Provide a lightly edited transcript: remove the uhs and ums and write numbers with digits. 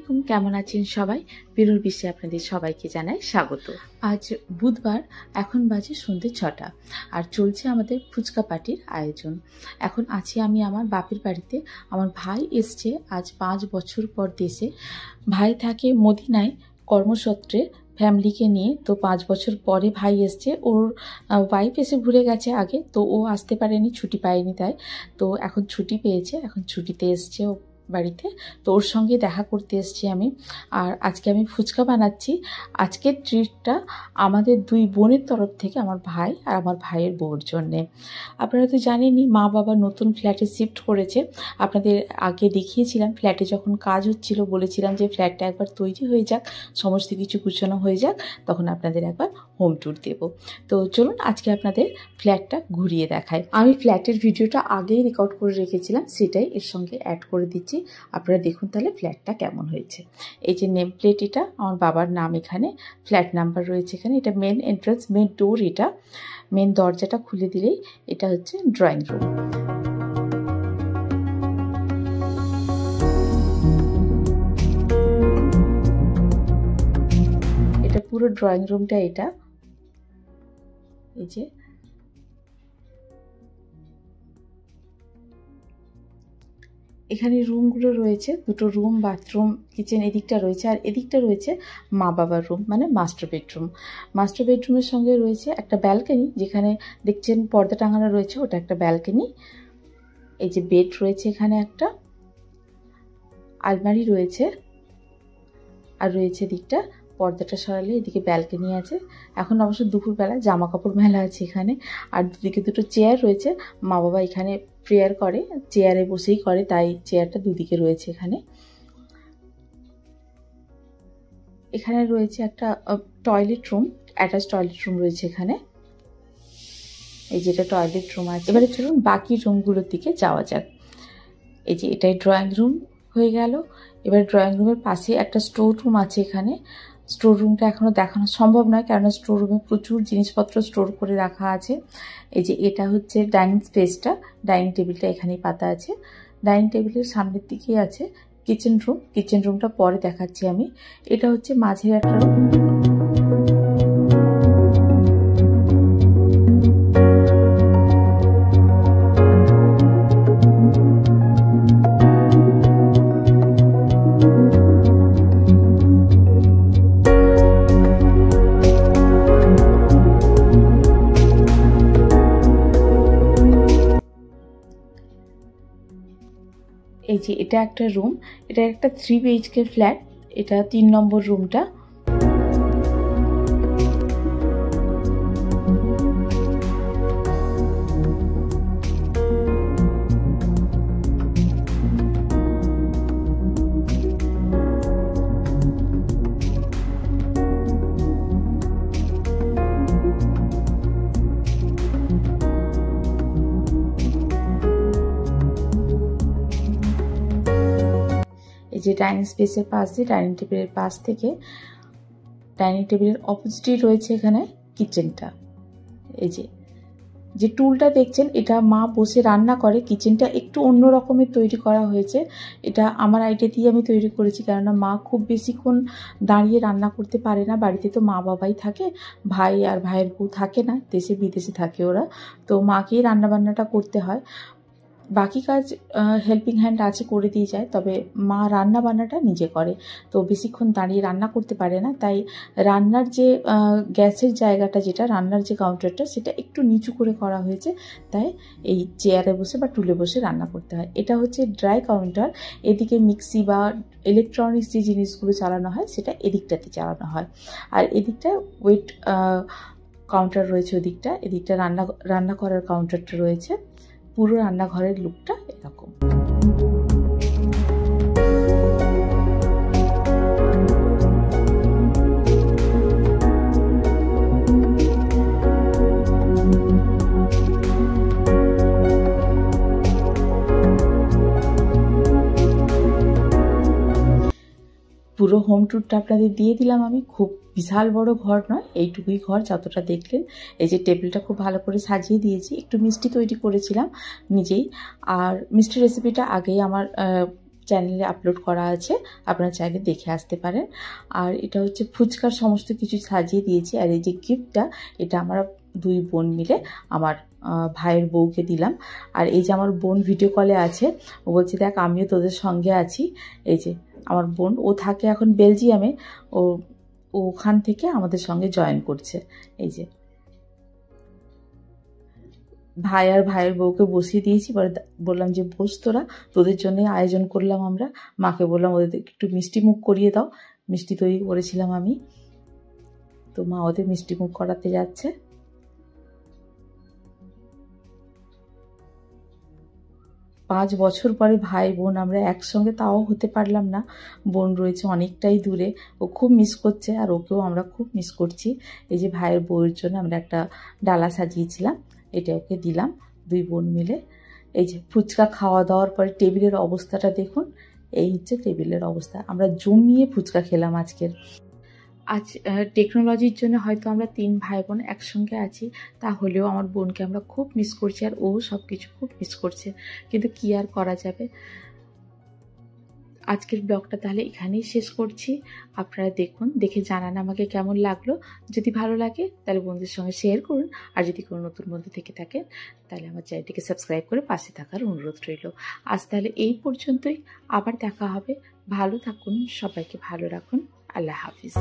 আলাইকুম, কেমন আছেন সবাই? পিরুর বিশ্বে আপনাদের সবাইকে জানাই স্বাগত। আজ বুধবার, এখন বাজে সন্ধ্যে 6টা আর চলছে আমাদের ফুচকা পার্টির আয়োজন। এখন আছি আমি আমার বাপের বাড়িতে। আমার ভাই এসছে আজ 5 বছর পর দেশে। ভাই থাকে মদিনায় কর্মসূত্রে ফ্যামিলিকে নিয়ে। তো 5 বছর পরে ভাই এসছে। ওর ওয়াইফ এসে ঘুরে গেছে আগে, তো ও আসতে পারেনি, ছুটি পায়নি, তাই তো এখন ছুটি পেয়েছে, এখন ছুটিতে এসছে ও বাড়িতে। তো ওর সঙ্গে দেখা করতে এসেছি আমি। আর আজকে আমি ফুচকা বানাচ্ছি। আজকের ট্রিটটা আমাদের 2 বোনের তরফ থেকে, আমার ভাই আর আমার ভাইয়ের বউর জন্যে। আপনারা তো জানেনই, মা বাবা নতুন ফ্ল্যাটে শিফট করেছে। আপনাদের আগে দেখিয়েছিলাম, ফ্ল্যাটে যখন কাজ হচ্ছিল বলেছিলাম যে ফ্ল্যাটটা একবার তৈরি হয়ে যাক, সমস্ত কিছু গুছানো হয়ে যাক, তখন আপনাদের একবার হোম ট্যুর দেব। তো চলুন আজকে আপনাদের ফ্ল্যাটটা ঘুরিয়ে দেখাই। আমি ফ্ল্যাটের ভিডিওটা আগেই রেকর্ড করে রেখেছিলাম, সেটাই এর সঙ্গে অ্যাড করে দিচ্ছি। আপনারা দেখুন তাহলে ফ্ল্যাটটা কেমন হয়েছে। এই যে নেম প্লেট, এটা আমার বাবার নাম, এখানে ফ্ল্যাট নাম্বার রয়েছে এখানে। এটা মেন এন্ট্রান্স, মেন ডোর, এটা মেন দরজাটা খুলে দিলেই এটা হচ্ছে ড্রয়িং রুম। এটা পুরো ড্রয়িং রুমটা। এটা এই যে এখানে রুমগুলো রয়েছে, 2টো রুম, বাথরুম, কিচেন এদিকটা রয়েছে, আর এদিকটা রয়েছে মা বাবার রুম, মানে মাস্টার বেডরুম। মাস্টার বেডরুমের সঙ্গে রয়েছে একটা ব্যালকনি, যেখানে দেখছেন পর্দা টাঙানো রয়েছে, ওটা একটা ব্যালকনি। এই যে বেড রয়েছে এখানে, একটা আলমারি রয়েছে, আর রয়েছে দিকটা পর্দাটা সরালে এদিকে ব্যালকনি আছে। এখন অবশ্য দুপুরবেলা, জামা কাপড় মেলা আছে এখানে। আর দুদিকে 2টো চেয়ার রয়েছে। মা বাবা এখানে প্রেয়ার করে, চেয়ারে বসেই করে, তাই চেয়ারটা দুদিকে রয়েছে এখানে। এখানে রয়েছে একটা toilet room, attach toilet room রয়েছে এখানে। এই যেটা টয়লেট রুম আছে। এবারে চলুন বাকি রুমগুলোর দিকে যাওয়া যাক। এই যে এটাই ড্রয়িং রুম হয়ে গেল। এবার ড্রয়িং রুমের পাশে একটা স্টোর রুম আছে এখানে। স্টোর রুমটা এখনও দেখানো সম্ভব নয়, কেননা স্টোর রুমে প্রচুর জিনিসপত্র স্টোর করে রাখা আছে। এই যে এটা হচ্ছে ডাইনিং স্পেসটা, ডাইনিং টেবিলটা এখানেই পাতা আছে। ডাইনিং টেবিলের সামনের দিকেই আছে কিচেন রুম। কিচেন রুমটা পরে দেখাচ্ছি আমি। এটা হচ্ছে মাঝের একটা রুম। এই যে এটা একটা রুম, এটা একটা 3 BHK ফ্ল্যাট, এটা 3 নম্বর রুমটা। এই যে ডাইনিং স্পেসের পাশ দিয়ে, ডাইনিং টেবিলের পাশ থেকে, ডাইনিং টেবিলের অপোজিটেই রয়েছে এখানে কিচেনটা। এই যে টুলটা দেখছেন, এটা মা বসে রান্না করে। কিচেনটা একটু অন্য রকমের তৈরি করা হয়েছে। এটা আমার আইডিয়া দিয়ে আমি তৈরি করেছি, কেননা মা খুব বেশিক্ষণ দাঁড়িয়ে রান্না করতে পারে না। বাড়িতে তো মা বাবাই থাকে, ভাই আর ভাইয়ের বউ থাকে না, দেশে বিদেশে থাকে ওরা। তো মাকেই রান্নাবান্নাটা করতে হয়। বাকি কাজ হেল্পিং হ্যান্ড আছে, করে দিয়ে যায়, তবে মা রান্না বান্নাটা নিজে করে। তো বেশিক্ষণ দাঁড়িয়ে রান্না করতে পারে না, তাই রান্নার যে গ্যাসের জায়গাটা, যেটা রান্নার যে কাউন্টারটা, সেটা একটু নিচু করে করা হয়েছে, তাই এই চেয়ারে বসে বা টুলে বসে রান্না করতে হয়। এটা হচ্ছে ড্রাই কাউন্টার। এদিকে মিক্সি বা ইলেকট্রনিক্স যে জিনিসগুলো চালানো হয়, সেটা এদিকটাতে চালানো হয়। আর এদিকটা ওয়েট কাউন্টার রয়েছে ওদিকটা। এদিকটা রান্না করার কাউন্টারটা রয়েছে। পুরো রান্নাঘরের লুকটা এরকম। পুরো হোম ট্যুরটা আপনাদের দিয়ে দিলাম আমি। খুব বিশাল বড় ঘর নয়, এইটুকুই ঘর যতটা দেখলেন। এই যে টেবিলটা খুব ভালো করে সাজিয়ে দিয়েছি। একটু মিষ্টি তৈরি করেছিলাম নিজেই, আর মিষ্টি রেসিপিটা আগেই আমার চ্যানেলে আপলোড করা আছে, আপনারা চাইলে দেখে আসতে পারেন। আর এটা হচ্ছে ফুচকার সমস্ত কিছু সাজিয়ে দিয়েছি। আর এই যে গিফটটা, এটা আমরা দুই বোন মিলে আমার ভাইয়ের বউকে দিলাম। আর এই যে আমার বোন ভিডিও কলে আছে, ও বলছে দেখ আমিও তোদের সঙ্গে আছি। এই যে আমার বোন, ও থাকে এখন বেলজিয়ামে, ওখান থেকে আমাদের সঙ্গে জয়েন করছে। এই যে ভাই আর ভাইয়ের বউকে বসিয়ে দিয়েছি, এবার বললাম যে বস তোরা, তোদের জন্যই আয়োজন করলাম আমরা। মাকে বললাম ওদের একটু মিষ্টি মুখ করিয়ে দাও, মিষ্টি তৈরি করেছিলাম আমি। তো মা ওদের মিষ্টি মুখ করাতে যাচ্ছে। পাঁচ বছর পরে ভাই বোন আমরা একসঙ্গে, তাও হতে পারলাম না, বোন রয়েছে অনেকটাই দূরে, ও খুব মিস করছে আর ওকেও আমরা খুব মিস করছি। এই যে ভাইয়ের বউয়ের জন্য আমরা একটা ডালা সাজিয়েছিলাম, এটা ওকে দিলাম দুই বোন মিলে। এই যে ফুচকা খাওয়া দাওয়ার পরে টেবিলের অবস্থাটা দেখুন, এই হচ্ছে টেবিলের অবস্থা। আমরা জমিয়ে ফুচকা খেলাম আজকের। আজ টেকনোলজির জন্য হয়তো আমরা তিন ভাই বোন একসঙ্গে আছি, তাহলেও আমার বোনকে আমরা খুব মিস করছি আর ও সব কিছু খুব মিস করছে, কিন্তু কি আর করা যাবে। আজকের ব্লগটা তাহলে এখানেই শেষ করছি। আপনারা দেখুন, দেখে জানান আমাকে কেমন লাগলো। যদি ভালো লাগে তাহলে বন্ধুদের সঙ্গে শেয়ার করুন, আর যদি কোনো নতুন বন্ধু থেকে থাকেন তাহলে আমার চ্যানেলটিকে সাবস্ক্রাইব করে পাশে থাকার অনুরোধ রইল। আজ তাহলে এই পর্যন্তই, আবার দেখা হবে। ভালো থাকুন, সবাইকে ভালো রাখুন। আল্লাহ হাফিজ।